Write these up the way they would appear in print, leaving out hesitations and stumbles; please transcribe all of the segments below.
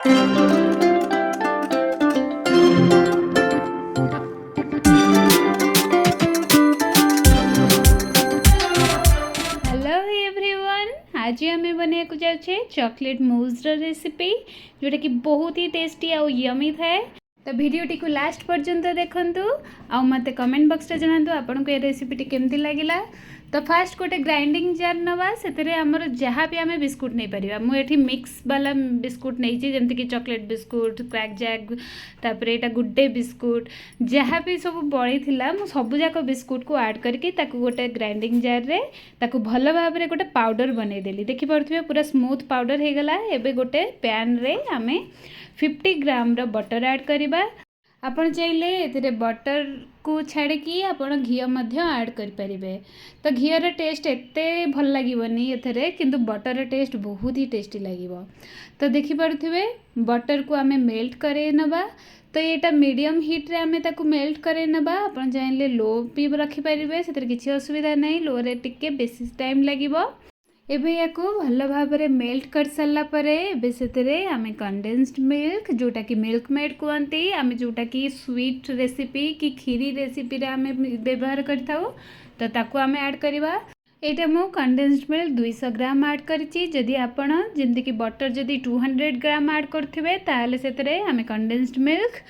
Everyone, आज आम बनवाक जाऊे chocolate मूज रेसिपी जोटा कि बहुत ही टेस्टी आउ यमी थाए। तो वीडियोटी को लास्ट पर्यंत देखंतु आ मते कमेंट बॉक्स रे जणांतु आपनको ये रेसिपीटी केमती लागिला। तो फास्ट गोटे ग्राइंडिंग जार नवा से आमर जहाँ भी आम बिस्कुट नहीं पारिबा। मु एठी मिक्स वाला बिस्कुट नहीं जेमती कि चॉकलेट बिस्कुट, क्रैक जैक, तापर एटा गुड डे बिस्कुट, जहाँ भी सब बड़ी थिला मु सब जाक बिस्कुट को ऐड करके ताकू गोटे ग्राइंडिंग जार रे ताकू भल भाव रे गोटे पाउडर बनै देली। देखि पड़थिबे पूरा स्मूथ पाउडर हे गला। एबे गोटे पैन रे आमे 50 ग्राम रो बटर ऐड करिबा। आपण चाहिले एथिरे बटर को छाड़िकी आपण घी मध्य ऐड करि परिबे। तो घी रे टेस्ट एते भल लागिवनी एथिरे, किंतु बटर रे टेस्ट बहुत ही टेस्टी लागिवो। तो देखि पड़थिबे बटर को आमे मेल्ट करे नबा। तो येटा मीडियम हीट रे आमे ताकू मेल्ट करे नबा। आपण चाहिले लो भी रखि परिबे, सेतिर किछि असुविधा नै। लो रे टिके बेसी टाइम लागिवो। एबे याको भल भाव में मेल्ट कर सारा पर से आम कंडेन्स्ड मिल्क जोटा कि मिल्क मेड कहते आम जोटा कि स्वीट रेसिपी कि खीरी रेसिपी रे आम व्यवहार करथाउ। तो ताकू आम ऐड करवा। एटा मु कंडेन्स्ड मिल्क 200 ग्राम ऐड करिछि। जदि आपण जेमति कि बटर जदि 200 ग्राम ऐड करथिबे ताहले सेतरे आम कंडेन्स्ड मिल्क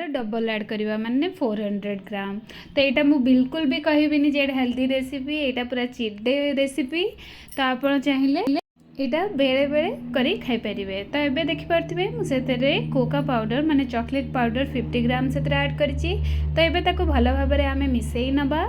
डबल ऐड करवा माने 400 ग्राम। तो यहाँ मुझे बिल्कुल भी कहबिनी जे हेल्दी रेसिपी, यहाँ पूरा चीट डे रेसिपी। तो आप चाहिए यहाँ बेले बेले करी खाई पारिबे। तो ये देखिपे मुझे कोका पाउडर माने चॉकलेट पाउडर 50 ग्राम से ऐड करिछि। तो ये ताको भल भाव में आम मिसई नबा।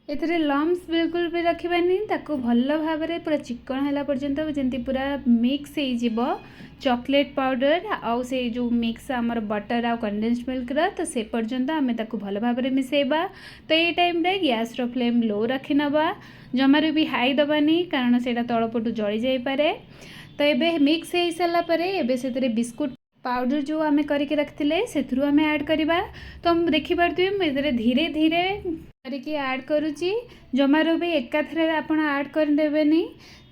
एथिरे लम्स बिल्कुल भी रखिबानी, ताको भल भाव में पूरा चिकन है पर्यंत जमी पूरा मिक्स हो चॉकलेट पाउडर आउ से जो मिक्स आमर बटर आउ कंडेन्स्ड मिल्क रा। तो से पर्यंत आम ताको भल भाव में मिसेबा। तो ये टाइम रे गैस रो फ्लेम लो रखी नबा, जमारू भी हाई दबानी कारण से तलपटू जली जाई पारे। तो ये मिक्स हो सारा पर एबे बिस्कुट पाउडर जो आम करके रखिले से आम ऐड करवा। तो देखिपे मुझे धीरे धीरे करके ऐड करुच्ची। जमारू भी एकाथरे आपण ऐड करदेवेनी,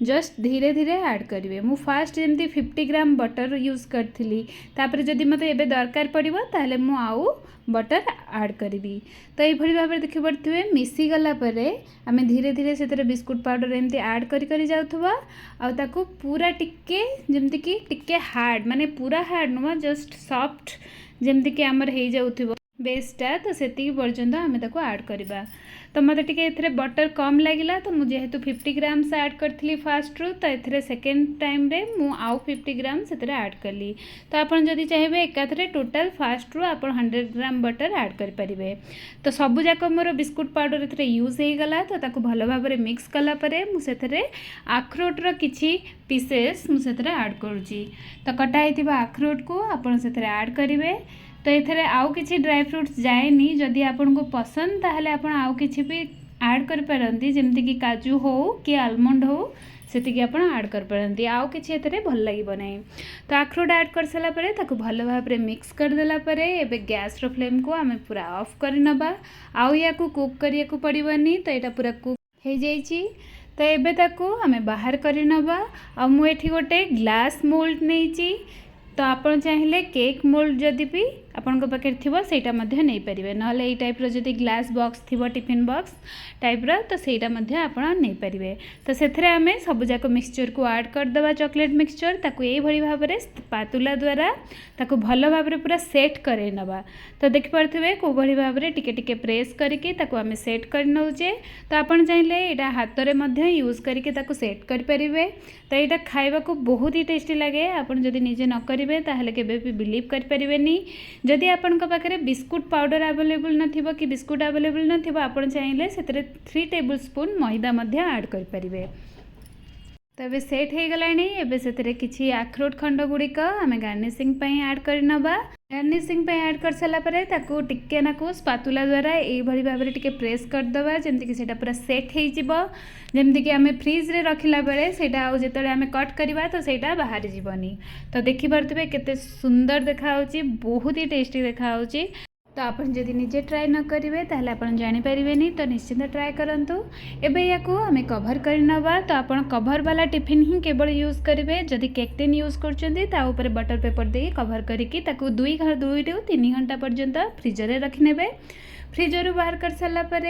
जस्ट धीरे धीरे ऐड करेंगे। मु फास्ट जमी 50 ग्राम बटर यूज करी, तापर जदि मत एबे दरकार पड़ो ताहले मु आउ बटर ऐड करी। तो ये भाव में देखि पड़े मिसी गला आम धीरे धीरे से बिस्कुट पाउडर एमती ऐड करी जाउथबा। आ ताकू पूरा टिके जमती कि टिके हार्ड माने पूरा हार्ड नुआ, जस्ट सॉफ्ट जमती कि आमर हो जाउथबो बेसटा। तो से पर्यंत आम ताको ऐड करवा। तो मत टे बटर कम लगिला, तो मुझे 50 ग्राम से ऐड करी फास्ट रू। तो ये सेकेंड टाइम रे मु आउ 50 ग्राम से ऐड कली। तो आप जदि चाहिए एकाथरे टोटाल फास्ट रू आप 100 ग्राम बटर ऐड करें। तो सबू जाक मोर बिस्कुट पाउडर एथे यूज हो गला। तो ताको भल भाव में मिक्स कलापर मुझे आखरोटर किसी पीसेस मुझे ऐड करुँची। तो कटा आखरोट को आप ऐड करेंगे। तो ये आउ किसी ड्राई फ्रूट्स जाएनी, जदि आपन को पसंद ताहले आपन आउ किसी भी ऐड कर पारंती, जेमती कि काजू हो कि आलमंड हो सेतिकी आपन ऐड कर पारंती। आउ किसी एथरे भल लागिबो नै। तो अखरोट ऐड कर सारा परे ताको भल भाव में मिक्स कर देला परे एबे गैस रो फ्लेम को आमे पूरा ऑफ कर नबा। आउ या को कुक करिया को पड़िबनी। तो एटा पूरा कुक हो जाइछि। तो एबे ताको आमे बाहर कर नबा। आ मु एठी गोटे ग्लास मोल्ड नैछि। तो आपन चाहिए केक मोल्ड जदि भी आपण पाखे थी सेटा नहीं पारे, ना ये टाइप जदि ग्लास बॉक्स थी टिफिन बॉक्स टाइप रो तो सेटा नहीं पारे। तो से आम सबूक मिक्सचर को ऐड करदे चॉकलेट मिक्सचर। ताकू ये भाव में पातुला द्वारा ताकू भल भाव में पूरा सेट करे नबा। तो देखिपे कौ भाव में टिके टिके प्रेस करके ताकू आम सेट कर नौचे। तो आपन चाहिए यहाँ हाथ में यूज करके ताकू सेट करें। तो यहाँ खाइबा को बहुत ही टेस्टी लगे। आपन जदि निजे न करेंगे ताहले केबे भी बिलीव करें। जदि आपण पाखे बिस्कुट पाउडर अवेलेबल नथिबो कि बिस्कुट अवेलेबल नथिबो आपण चाहिए से 3 टेबल स्पून मैदा ऐड करें। तो ये सेट हो गलानी। एबे से किछि आखरोट खंड गुड़िक आम गार्निशिंग ऐड कर नबा। गार्निशिंग ऐड कर सारा पर ताकू टिके नाकू स्पातुला द्वारा ये भाव में टिके प्रेस करदे जमती कि पूरा सेट हो जमती कि आम फ्रिज रे रखिला बेले सेटा आउ जेतले आम कट करवा तो सेटा बाहर जीवनी। तो देखि पारथिबे केते सुंदर देखा होची, बहुत ही टेस्टी देखा होची। तो आपण जदि निजे ट्राए न करेंगे ताहले आपण जानी परिबेनी। तो निश्चिंत ट्राए करंतु। एबे याकू आमे कवर कर नवा। तो आपण कवर वाला टिफिन ही केवल यूज करेंगे। जदि केक टिन यूज करछंती ता ऊपर बटर पेपर दे कवर करिकी ताकू 2 रू 3 घंटा पर्यंत फ्रीजर रे रखि नेबे। फ्रीजर बाहर कर सारा पर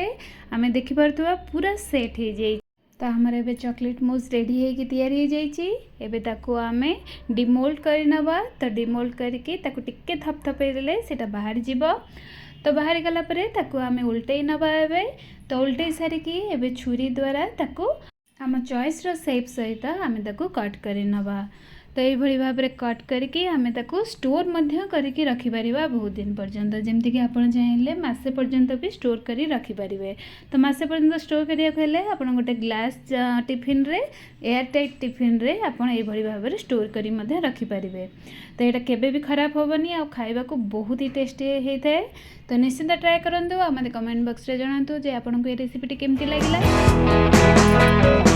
आमे देखि पारथुवा पूरा सेट हो जाए। तो हमार एबे चॉकलेट मूस रेडी है कि तैयारी हो जाइए। एबे ताकू आमे डिमोल्ड कर नवा। तो डिमोल्ड करके ताकू टिक्के थपथपे देले सेटा बाहर जीवो। तो बाहर गला परे ताकू आमे उल्टै नवा। एबे तो उल्टै सारिकी एबे छुरी द्वारा ताकू आम चॉइस रो शेप सहित आमे ताकू कट कर नवा। तो ये भाव में कट करके आमे ताकू स्टोर मध्य करके रखि परिबा बहुत दिन पर्यंत। जमती कि आपण चाहिए मासे पर्यंत भी स्टोर करी रखि परिबे। तो मासे पर्यंत स्टोर करिया हेले आपण गोटे ग्लास टिफिन रे एयर टाइट टिफिन रे आपण ये भाव में स्टोर करी मध्य रखि परिबे। तो यहाँ केबे भी खराब होबनी आ खाइबा को बहुत ही टेस्टी होता है। तो निश्चिंत ट्राए करंतु। आ मते कमेंट बॉक्स रे जणांतु जे आपनको ये रेसिपीटी केमती लागिला।